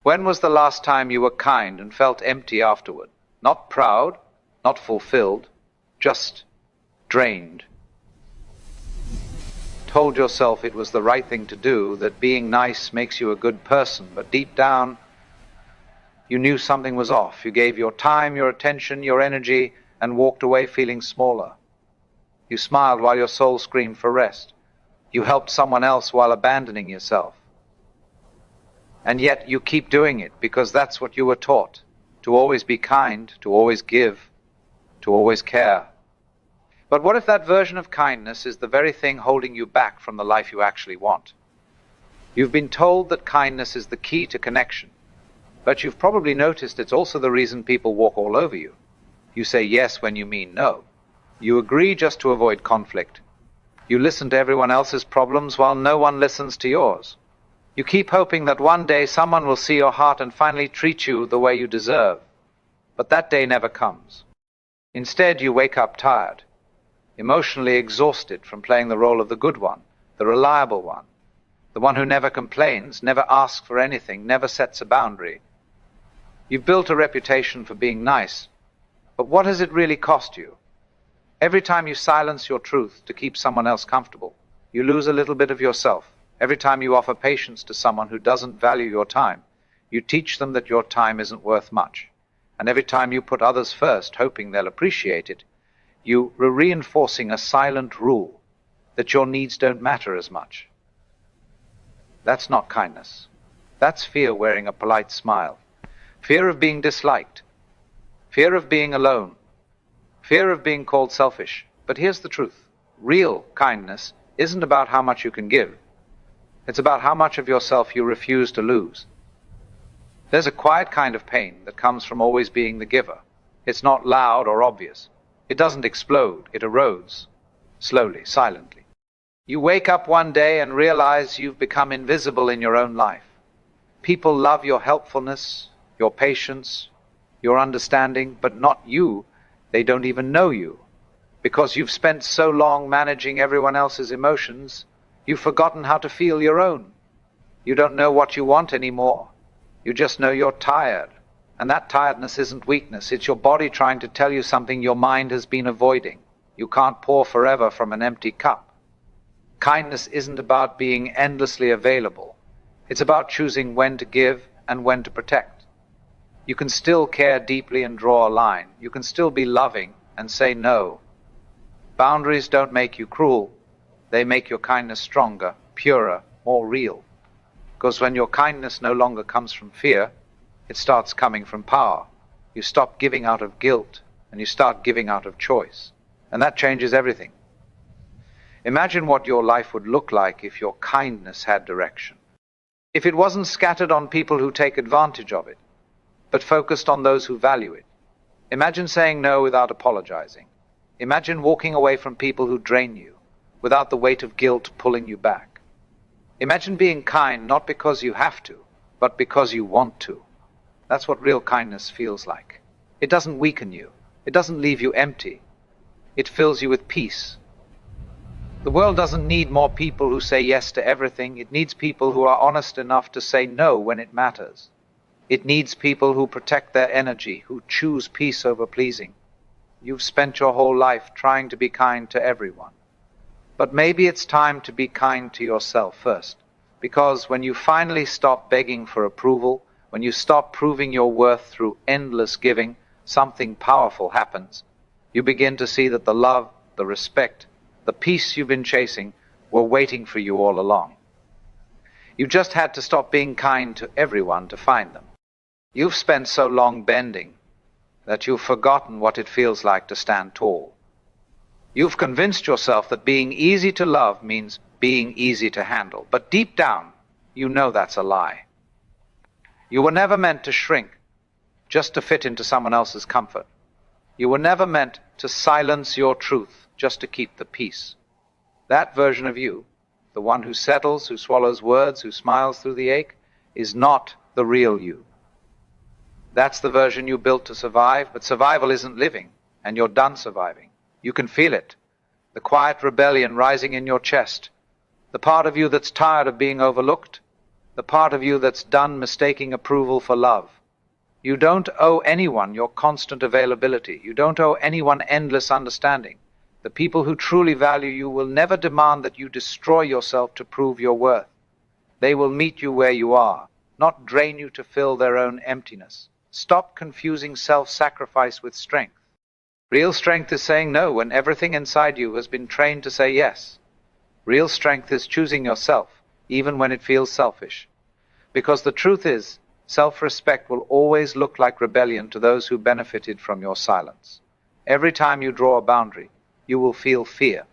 When was the last time you were kind and felt empty afterward? Not proud, not fulfilled, just drained. Told yourself it was the right thing to do, that being nice makes you a good person, but deep down, you knew something was off. You gave your time, your attention, your energy, and walked away feeling smaller. You smiled while your soul screamed for rest. You helped someone else while abandoning yourself. And yet you keep doing it because that's what you were taught, to always be kind, to always give, to always care. But what if that version of kindness is the very thing holding you back from the life you actually want? You've been told that kindness is the key to connection, but you've probably noticed it's also the reason people walk all over you. You say yes when you mean no. You agree just to avoid conflict. You listen to everyone else's problems while no one listens to yours. You keep hoping that one day someone will see your heart and finally treat you the way you deserve. But that day never comes. Instead, you wake up tired, emotionally exhausted from playing the role of the good one, the reliable one, the one who never complains, never asks for anything, never sets a boundary. You've built a reputation for being nice, but what has it really cost you? Every time you silence your truth to keep someone else comfortable, you lose a little bit of yourself. Every time you offer patience to someone who doesn't value your time, you teach them that your time isn't worth much. And every time you put others first, hoping they'll appreciate it, you are reinforcing a silent rule that your needs don't matter as much. That's not kindness. That's fear wearing a polite smile. Fear of being disliked. Fear of being alone. Fear of being called selfish. But here's the truth. Real kindness isn't about how much you can give. It's about how much of yourself you refuse to lose. There's a quiet kind of pain that comes from always being the giver. It's not loud or obvious. It doesn't explode. It erodes. Slowly, silently. You wake up one day and realize you've become invisible in your own life. People love your helpfulness, your patience, your understanding, but not you. They don't even know you. Because you've spent so long managing everyone else's emotions, you've forgotten how to feel your own. You don't know what you want anymore. You just know you're tired. And that tiredness isn't weakness. It's your body trying to tell you something your mind has been avoiding. You can't pour forever from an empty cup. Kindness isn't about being endlessly available. It's about choosing when to give and when to protect. You can still care deeply and draw a line. You can still be loving and say no. Boundaries don't make you cruel. They make your kindness stronger, purer, more real. Because when your kindness no longer comes from fear, it starts coming from power. You stop giving out of guilt, and you start giving out of choice. And that changes everything. Imagine what your life would look like if your kindness had direction. If it wasn't scattered on people who take advantage of it, but focused on those who value it. Imagine saying no without apologizing. Imagine walking away from people who drain you, without the weight of guilt pulling you back. Imagine being kind not because you have to, but because you want to. That's what real kindness feels like. It doesn't weaken you. It doesn't leave you empty. It fills you with peace. The world doesn't need more people who say yes to everything. It needs people who are honest enough to say no when it matters. It needs people who protect their energy, who choose peace over pleasing. You've spent your whole life trying to be kind to everyone. But maybe it's time to be kind to yourself first. Because when you finally stop begging for approval, when you stop proving your worth through endless giving, something powerful happens. You begin to see that the love, the respect, the peace you've been chasing were waiting for you all along. You just had to stop being kind to everyone to find them. You've spent so long bending that you've forgotten what it feels like to stand tall. You've convinced yourself that being easy to love means being easy to handle. But deep down, you know that's a lie. You were never meant to shrink just to fit into someone else's comfort. You were never meant to silence your truth just to keep the peace. That version of you, the one who settles, who swallows words, who smiles through the ache, is not the real you. That's the version you built to survive, but survival isn't living, and you're done surviving. You can feel it, the quiet rebellion rising in your chest, the part of you that's tired of being overlooked, the part of you that's done mistaking approval for love. You don't owe anyone your constant availability. You don't owe anyone endless understanding. The people who truly value you will never demand that you destroy yourself to prove your worth. They will meet you where you are, not drain you to fill their own emptiness. Stop confusing self-sacrifice with strength. Real strength is saying no when everything inside you has been trained to say yes. Real strength is choosing yourself, even when it feels selfish. Because the truth is, self-respect will always look like rebellion to those who benefited from your silence. Every time you draw a boundary, you will feel fear.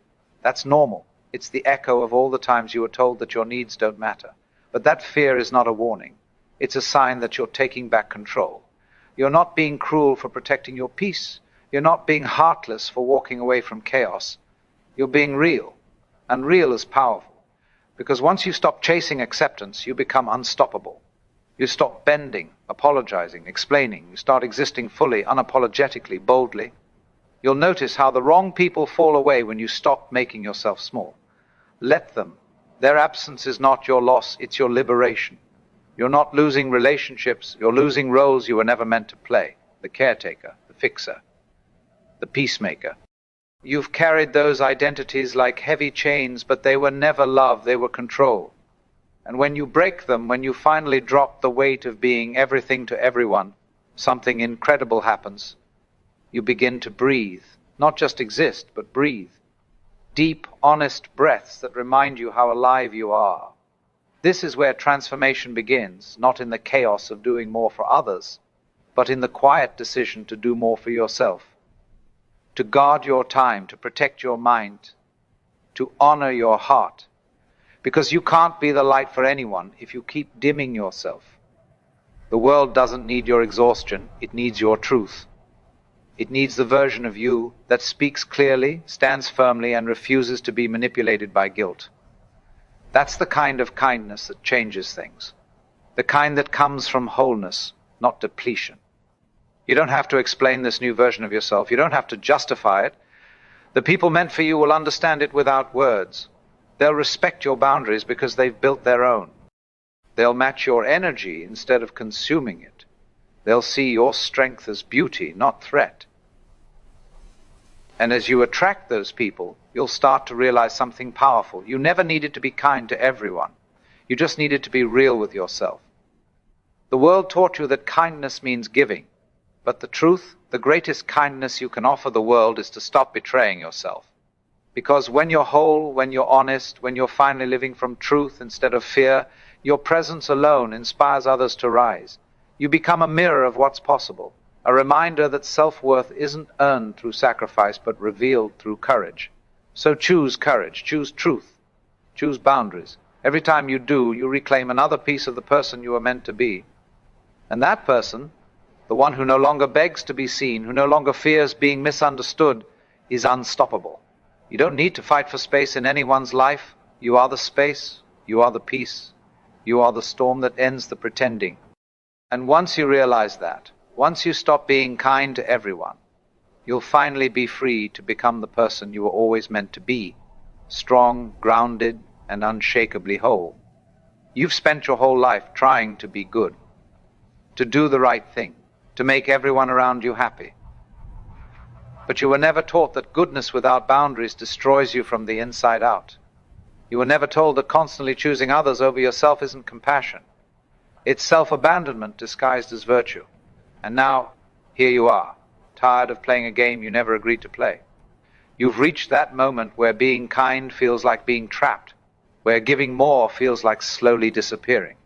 That's normal. It's the echo of all the times you were told that your needs don't matter. But that fear is not a warning. It's a sign that you're taking back control. You're not being cruel for protecting your peace. You're not being heartless for walking away from chaos. You're being real. And real is powerful. Because once you stop chasing acceptance, you become unstoppable. You stop bending, apologizing, explaining. You start existing fully, unapologetically, boldly. You'll notice how the wrong people fall away when you stop making yourself small. Let them. Their absence is not your loss, it's your liberation. You're not losing relationships, you're losing roles you were never meant to play. The caretaker, the fixer, the peacemaker. You've carried those identities like heavy chains, but they were never love, they were control. And when you break them, when you finally drop the weight of being everything to everyone, something incredible happens. You begin to breathe, not just exist, but breathe. Deep, honest breaths that remind you how alive you are. This is where transformation begins, not in the chaos of doing more for others, but in the quiet decision to do more for yourself. To guard your time, to protect your mind, to honor your heart. Because you can't be the light for anyone if you keep dimming yourself. The world doesn't need your exhaustion, it needs your truth. It needs the version of you that speaks clearly, stands firmly, and refuses to be manipulated by guilt. That's the kind of kindness that changes things. The kind that comes from wholeness, not depletion. You don't have to explain this new version of yourself. You don't have to justify it. The people meant for you will understand it without words. They'll respect your boundaries because they've built their own. They'll match your energy instead of consuming it. They'll see your strength as beauty, not threat. And as you attract those people, you'll start to realize something powerful. You never needed to be kind to everyone. You just needed to be real with yourself. The world taught you that kindness means giving. But the truth, the greatest kindness you can offer the world is to stop betraying yourself. Because when you're whole, when you're honest, when you're finally living from truth instead of fear, your presence alone inspires others to rise. You become a mirror of what's possible. A reminder that self-worth isn't earned through sacrifice, but revealed through courage. So choose courage, choose truth, choose boundaries. Every time you do, you reclaim another piece of the person you were meant to be. And that person, the one who no longer begs to be seen, who no longer fears being misunderstood, is unstoppable. You don't need to fight for space in anyone's life. You are the space, you are the peace, you are the storm that ends the pretending. And once you realize that, once you stop being kind to everyone, you'll finally be free to become the person you were always meant to be, strong, grounded, and unshakably whole. You've spent your whole life trying to be good, to do the right thing, to make everyone around you happy. But you were never taught that goodness without boundaries destroys you from the inside out. You were never told that constantly choosing others over yourself isn't compassion. It's self-abandonment disguised as virtue. And now, here you are, tired of playing a game you never agreed to play. You've reached that moment where being kind feels like being trapped, where giving more feels like slowly disappearing.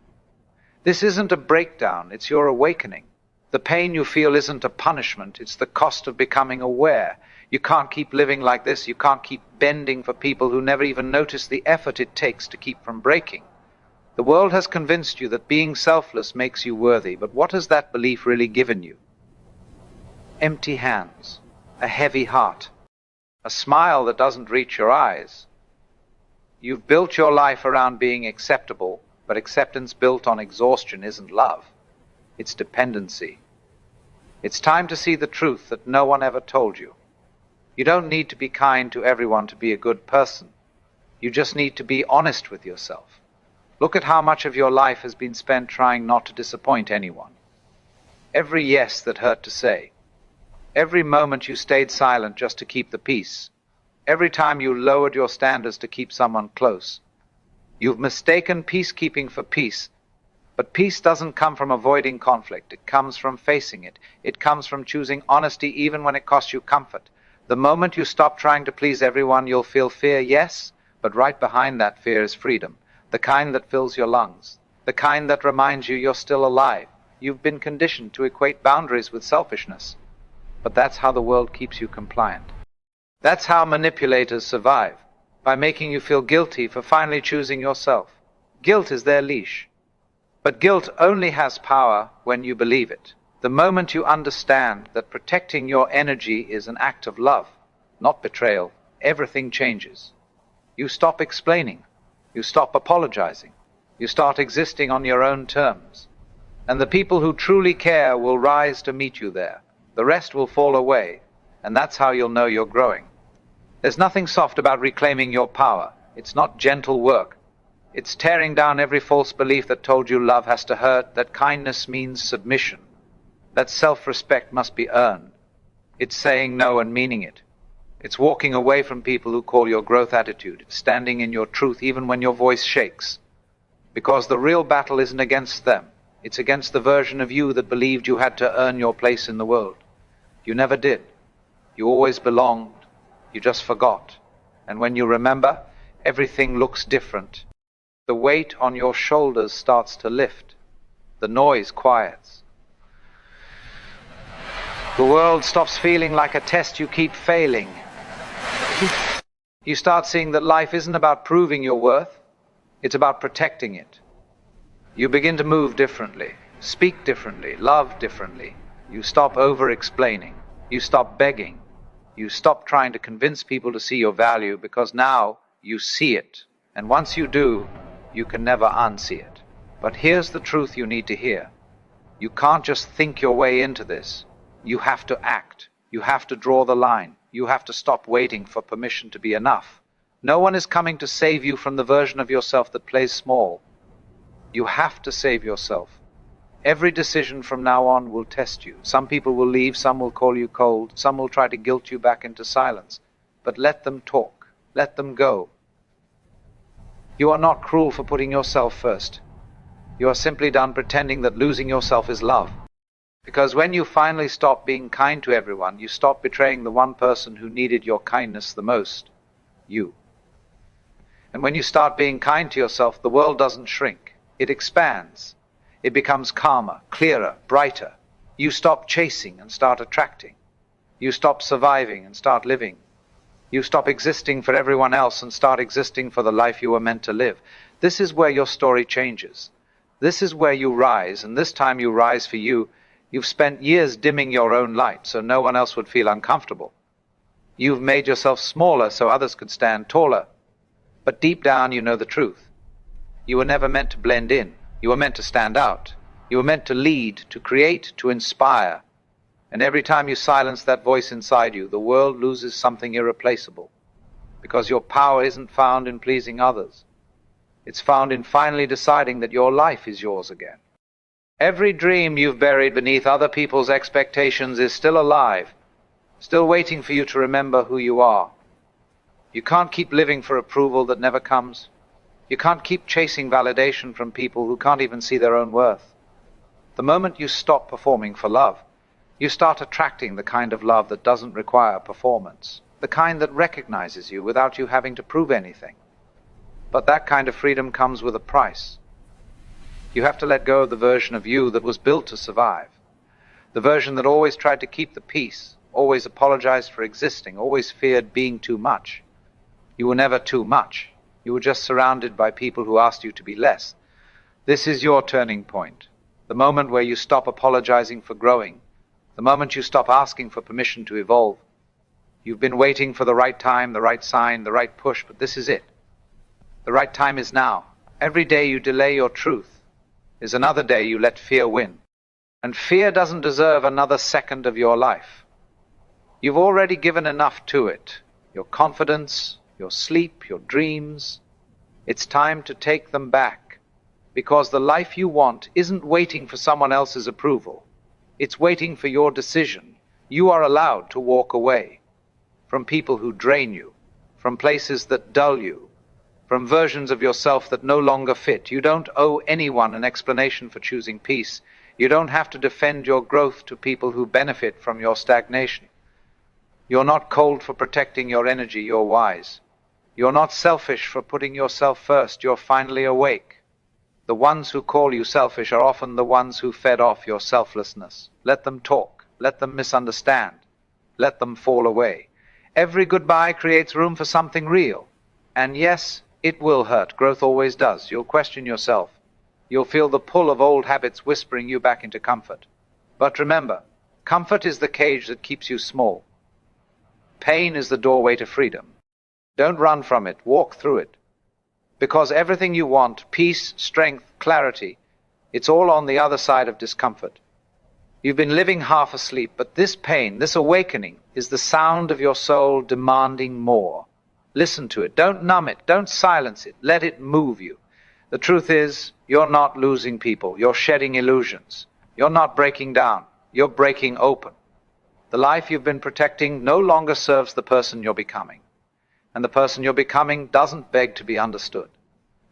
This isn't a breakdown, it's your awakening. The pain you feel isn't a punishment, it's the cost of becoming aware. You can't keep living like this, you can't keep bending for people who never even notice the effort it takes to keep from breaking. The world has convinced you that being selfless makes you worthy, but what has that belief really given you? Empty hands, a heavy heart, a smile that doesn't reach your eyes. You've built your life around being acceptable, but acceptance built on exhaustion isn't love. It's dependency. It's time to see the truth that no one ever told you. You don't need to be kind to everyone to be a good person. You just need to be honest with yourself. Look at how much of your life has been spent trying not to disappoint anyone. Every yes that hurt to say. Every moment you stayed silent just to keep the peace. Every time you lowered your standards to keep someone close. You've mistaken peacekeeping for peace. But peace doesn't come from avoiding conflict. It comes from facing it. It comes from choosing honesty even when it costs you comfort. The moment you stop trying to please everyone, you'll feel fear, yes, but right behind that fear is freedom. The kind that fills your lungs. The kind that reminds you you're still alive. You've been conditioned to equate boundaries with selfishness. But that's how the world keeps you compliant. That's how manipulators survive, by making you feel guilty for finally choosing yourself. Guilt is their leash. But guilt only has power when you believe it. The moment you understand that protecting your energy is an act of love, not betrayal, everything changes. You stop explaining. You stop apologizing. You start existing on your own terms. And the people who truly care will rise to meet you there. The rest will fall away, and that's how you'll know you're growing. There's nothing soft about reclaiming your power. It's not gentle work. It's tearing down every false belief that told you love has to hurt, that kindness means submission, that self-respect must be earned. It's saying no and meaning it. It's walking away from people who call your growth attitude. It's standing in your truth even when your voice shakes. Because the real battle isn't against them. It's against the version of you that believed you had to earn your place in the world. You never did. You always belonged. You just forgot. And when you remember, everything looks different. The weight on your shoulders starts to lift. The noise quiets. The world stops feeling like a test you keep failing. You start seeing that life isn't about proving your worth. It's about protecting it. You begin to move differently, speak differently, love differently. You stop over-explaining. You stop begging. You stop trying to convince people to see your value, because now you see it. And once you do, you can never unsee it. But here's the truth you need to hear. You can't just think your way into this. You have to act. You have to draw the line. You have to stop waiting for permission to be enough. No one is coming to save you from the version of yourself that plays small. You have to save yourself. Every decision from now on will test you. Some people will leave, some will call you cold, some will try to guilt you back into silence. But let them talk. Let them go. You are not cruel for putting yourself first. You are simply done pretending that losing yourself is love. Because when you finally stop being kind to everyone, you stop betraying the one person who needed your kindness the most, you. And when you start being kind to yourself, the world doesn't shrink. It expands. It becomes calmer, clearer, brighter. You stop chasing and start attracting. You stop surviving and start living. You stop existing for everyone else and start existing for the life you were meant to live. This is where your story changes. This is where you rise, and this time you rise for you. You've spent years dimming your own light so no one else would feel uncomfortable. You've made yourself smaller so others could stand taller. But deep down you know the truth. You were never meant to blend in. You were meant to stand out. You were meant to lead, to create, to inspire. And every time you silence that voice inside you, the world loses something irreplaceable. Because your power isn't found in pleasing others. It's found in finally deciding that your life is yours again. Every dream you've buried beneath other people's expectations is still alive, still waiting for you to remember who you are. You can't keep living for approval that never comes. You can't keep chasing validation from people who can't even see their own worth. The moment you stop performing for love, you start attracting the kind of love that doesn't require performance, the kind that recognizes you without you having to prove anything. But that kind of freedom comes with a price. You have to let go of the version of you that was built to survive, the version that always tried to keep the peace, always apologized for existing, always feared being too much. You were never too much. You were just surrounded by people who asked you to be less. This is your turning point, the moment where you stop apologizing for growing, the moment you stop asking for permission to evolve. You've been waiting for the right time, the right sign, the right push, but this is it. The right time is now. Every day you delay your truth is another day you let fear win. And fear doesn't deserve another second of your life. You've already given enough to it. Your confidence, your sleep, your dreams. It's time to take them back. because the life you want isn't waiting for someone else's approval. It's waiting for your decision. You are allowed to walk away from people who drain you, from places that dull you, from versions of yourself that no longer fit. You don't owe anyone an explanation for choosing peace. You don't have to defend your growth to people who benefit from your stagnation. You're not cold for protecting your energy, you're wise. You're not selfish for putting yourself first, you're finally awake. The ones who call you selfish are often the ones who fed off your selflessness. Let them talk, let them misunderstand, let them fall away. Every goodbye creates room for something real. And yes, it will hurt. Growth always does. You'll question yourself. You'll feel the pull of old habits whispering you back into comfort. But remember, comfort is the cage that keeps you small. Pain is the doorway to freedom. Don't run from it. Walk through it. Because everything you want, peace, strength, clarity, it's all on the other side of discomfort. You've been living half asleep, but this pain, this awakening, is the sound of your soul demanding more. Listen to it. Don't numb it. Don't silence it. Let it move you. The truth is, you're not losing people. You're shedding illusions. You're not breaking down. You're breaking open. The life you've been protecting no longer serves the person you're becoming. And the person you're becoming doesn't beg to be understood.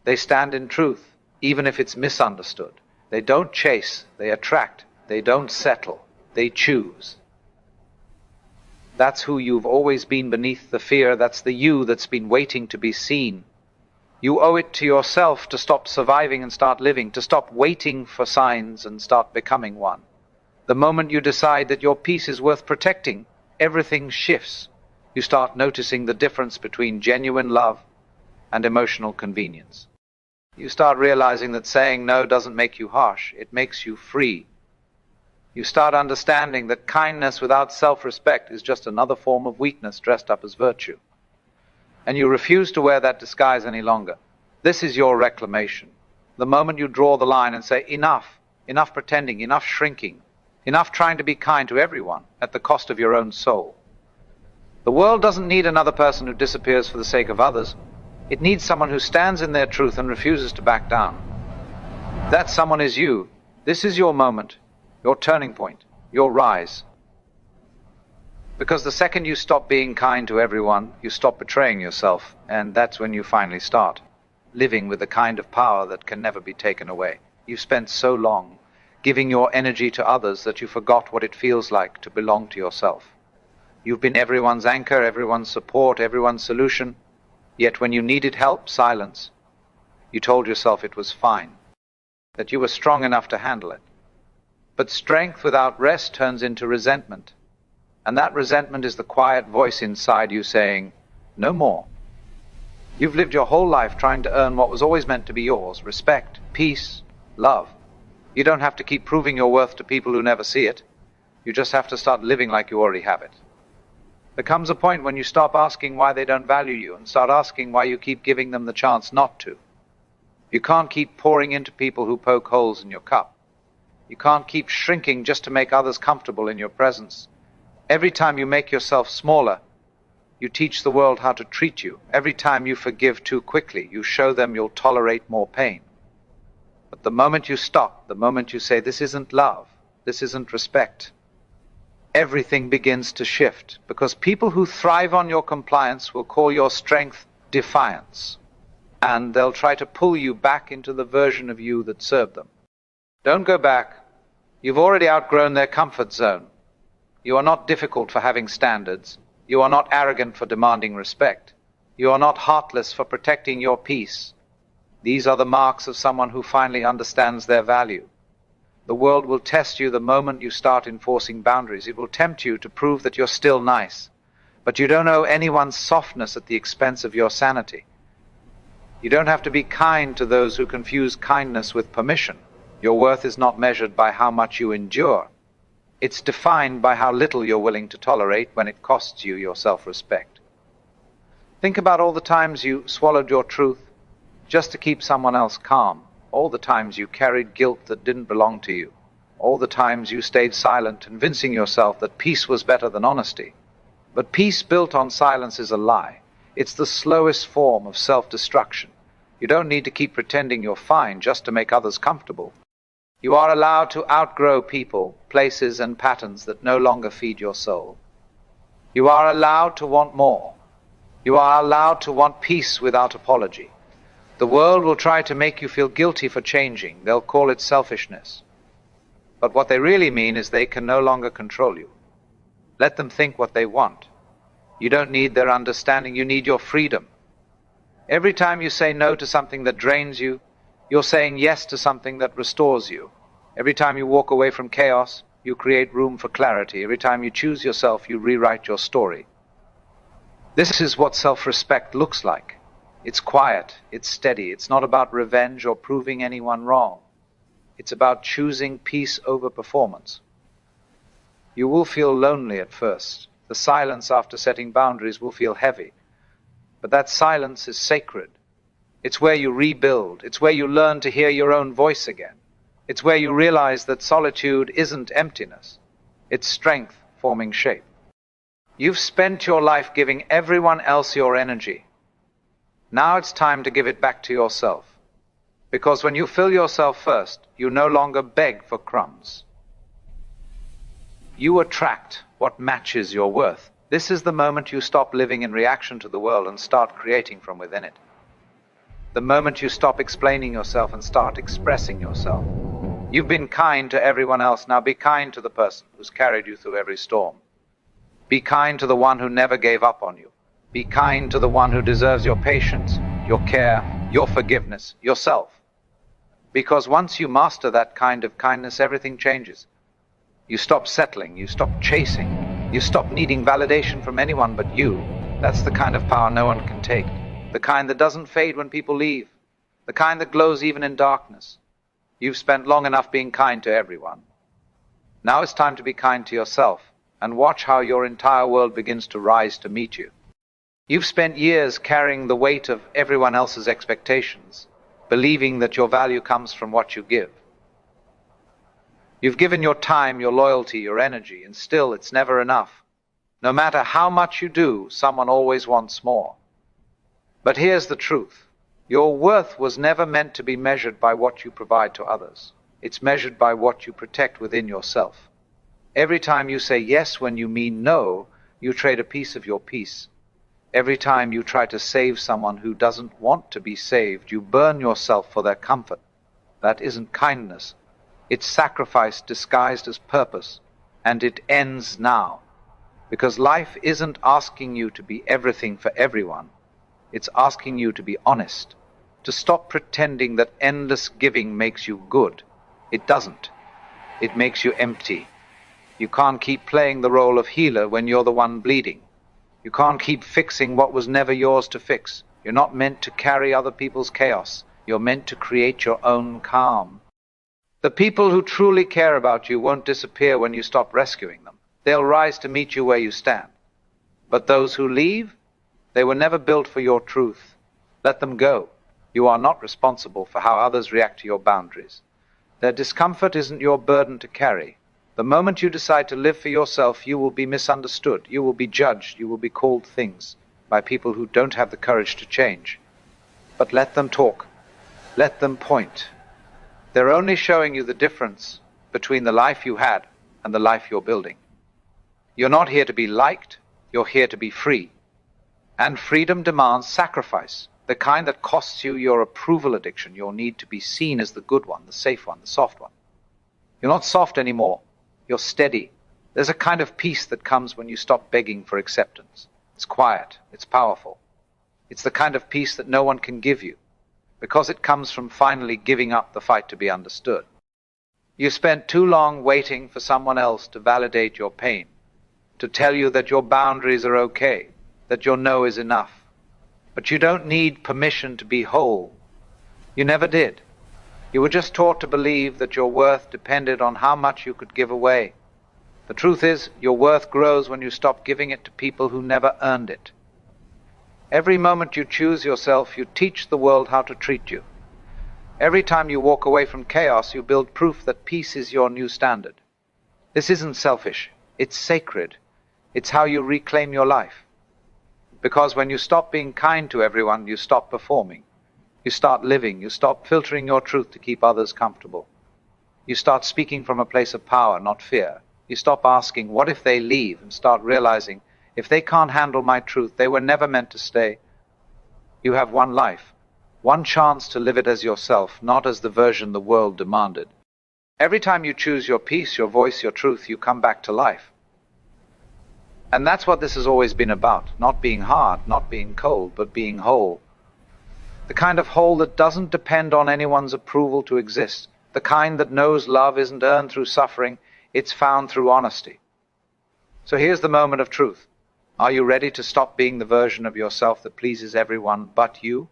They stand in truth, even if it's misunderstood. They don't chase. They attract. They don't settle. They choose. That's who you've always been beneath the fear. That's the you that's been waiting to be seen. You owe it to yourself to stop surviving and start living, to stop waiting for signs and start becoming one. The moment you decide that your peace is worth protecting, everything shifts. You start noticing the difference between genuine love and emotional convenience. You start realizing that saying no doesn't make you harsh, it makes you free. You start understanding that kindness without self-respect is just another form of weakness dressed up as virtue. And you refuse to wear that disguise any longer. This is your reclamation. The moment you draw the line and say, enough, enough pretending, enough shrinking, enough trying to be kind to everyone at the cost of your own soul. The world doesn't need another person who disappears for the sake of others. It needs someone who stands in their truth and refuses to back down. That someone is you. This is your moment, your turning point, your rise. Because the second you stop being kind to everyone, you stop betraying yourself, and that's when you finally start living with the kind of power that can never be taken away. You've spent so long giving your energy to others that you forgot what it feels like to belong to yourself. You've been everyone's anchor, everyone's support, everyone's solution. Yet when you needed help, silence. You told yourself it was fine, that you were strong enough to handle it. But strength without rest turns into resentment. And that resentment is the quiet voice inside you saying, no more. You've lived your whole life trying to earn what was always meant to be yours: respect, peace, love. You don't have to keep proving your worth to people who never see it. You just have to start living like you already have it. There comes a point when you stop asking why they don't value you and start asking why you keep giving them the chance not to. You can't keep pouring into people who poke holes in your cup. You can't keep shrinking just to make others comfortable in your presence. Every time you make yourself smaller, you teach the world how to treat you. Every time you forgive too quickly, you show them you'll tolerate more pain. But the moment you stop, the moment you say, this isn't love, this isn't respect, everything begins to shift, because people who thrive on your compliance will call your strength defiance, and they'll try to pull you back into the version of you that served them. Don't go back. You've already outgrown their comfort zone. You are not difficult for having standards. You are not arrogant for demanding respect. You are not heartless for protecting your peace. These are the marks of someone who finally understands their value. The world will test you the moment you start enforcing boundaries. It will tempt you to prove that you're still nice. But you don't owe anyone's softness at the expense of your sanity. You don't have to be kind to those who confuse kindness with permission. Your worth is not measured by how much you endure. It's defined by how little you're willing to tolerate when it costs you your self-respect. Think about all the times you swallowed your truth just to keep someone else calm. All the times you carried guilt that didn't belong to you. All the times you stayed silent, convincing yourself that peace was better than honesty. But peace built on silence is a lie. It's the slowest form of self-destruction. You don't need to keep pretending you're fine just to make others comfortable. You are allowed to outgrow people, places, and patterns that no longer feed your soul. You are allowed to want more. You are allowed to want peace without apology. The world will try to make you feel guilty for changing. They'll call it selfishness. But what they really mean is they can no longer control you. Let them think what they want. You don't need their understanding, you need your freedom. Every time you say no to something that drains you, you're saying yes to something that restores you. Every time you walk away from chaos, you create room for clarity. Every time you choose yourself, you rewrite your story. This is what self-respect looks like. It's quiet, it's steady, it's not about revenge or proving anyone wrong. It's about choosing peace over performance. You will feel lonely at first. The silence after setting boundaries will feel heavy. But that silence is sacred. It's where you rebuild. It's where you learn to hear your own voice again. It's where you realize that solitude isn't emptiness. It's strength forming shape. You've spent your life giving everyone else your energy. Now it's time to give it back to yourself. Because when you fill yourself first, you no longer beg for crumbs. You attract what matches your worth. This is the moment you stop living in reaction to the world and start creating from within it. The moment you stop explaining yourself and start expressing yourself. You've been kind to everyone else, now be kind to the person who's carried you through every storm. Be kind to the one who never gave up on you. Be kind to the one who deserves your patience, your care, your forgiveness, yourself. Because once you master that kind of kindness, everything changes. You stop settling, you stop chasing, you stop needing validation from anyone but you. That's the kind of power no one can take. The kind that doesn't fade when people leave. The kind that glows even in darkness. You've spent long enough being kind to everyone. Now it's time to be kind to yourself and watch how your entire world begins to rise to meet you. You've spent years carrying the weight of everyone else's expectations, believing that your value comes from what you give. You've given your time, your loyalty, your energy, and still it's never enough. No matter how much you do, someone always wants more. But here's the truth. Your worth was never meant to be measured by what you provide to others. It's measured by what you protect within yourself. Every time you say yes when you mean no, you trade a piece of your peace. Every time you try to save someone who doesn't want to be saved, you burn yourself for their comfort. That isn't kindness. It's sacrifice disguised as purpose. And it ends now. Because life isn't asking you to be everything for everyone. It's asking you to be honest, to stop pretending that endless giving makes you good. It doesn't. It makes you empty. You can't keep playing the role of healer when you're the one bleeding. You can't keep fixing what was never yours to fix. You're not meant to carry other people's chaos. You're meant to create your own calm. The people who truly care about you won't disappear when you stop rescuing them. They'll rise to meet you where you stand. But those who leave, they were never built for your truth. Let them go. You are not responsible for how others react to your boundaries. Their discomfort isn't your burden to carry. The moment you decide to live for yourself, you will be misunderstood. You will be judged. You will be called things by people who don't have the courage to change. But let them talk. Let them point. They're only showing you the difference between the life you had and the life you're building. You're not here to be liked. You're here to be free. And freedom demands sacrifice, the kind that costs you your approval addiction, your need to be seen as the good one, the safe one, the soft one. You're not soft anymore. You're steady. There's a kind of peace that comes when you stop begging for acceptance. It's quiet. It's powerful. It's the kind of peace that no one can give you, because it comes from finally giving up the fight to be understood. You spent too long waiting for someone else to validate your pain, to tell you that your boundaries are okay, that your no is enough. But you don't need permission to be whole. You never did. You were just taught to believe that your worth depended on how much you could give away. The truth is, your worth grows when you stop giving it to people who never earned it. Every moment you choose yourself, you teach the world how to treat you. Every time you walk away from chaos, you build proof that peace is your new standard. This isn't selfish. It's sacred. It's how you reclaim your life. Because when you stop being kind to everyone, you stop performing. You start living. You stop filtering your truth to keep others comfortable. You start speaking from a place of power, not fear. You stop asking, what if they leave? And start realizing, if they can't handle my truth, they were never meant to stay. You have one life, one chance to live it as yourself, not as the version the world demanded. Every time you choose your peace, your voice, your truth, you come back to life. And that's what this has always been about. Not being hard, not being cold, but being whole. The kind of whole that doesn't depend on anyone's approval to exist. The kind that knows love isn't earned through suffering, it's found through honesty. So here's the moment of truth. Are you ready to stop being the version of yourself that pleases everyone but you?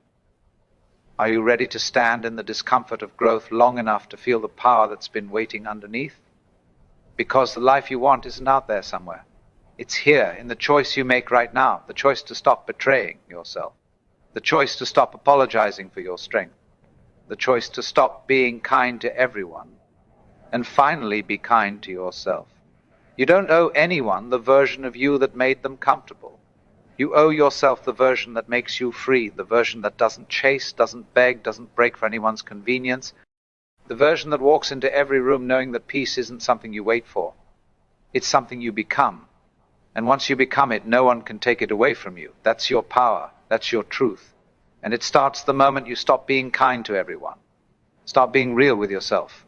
Are you ready to stand in the discomfort of growth long enough to feel the power that's been waiting underneath? Because the life you want isn't out there somewhere. It's here, in the choice you make right now, the choice to stop betraying yourself, the choice to stop apologizing for your strength, the choice to stop being kind to everyone, and finally be kind to yourself. You don't owe anyone the version of you that made them comfortable. You owe yourself the version that makes you free, the version that doesn't chase, doesn't beg, doesn't break for anyone's convenience, the version that walks into every room knowing that peace isn't something you wait for. It's something you become. And once you become it, no one can take it away from you. That's your power. That's your truth. And it starts the moment you stop being kind to everyone. Start being real with yourself.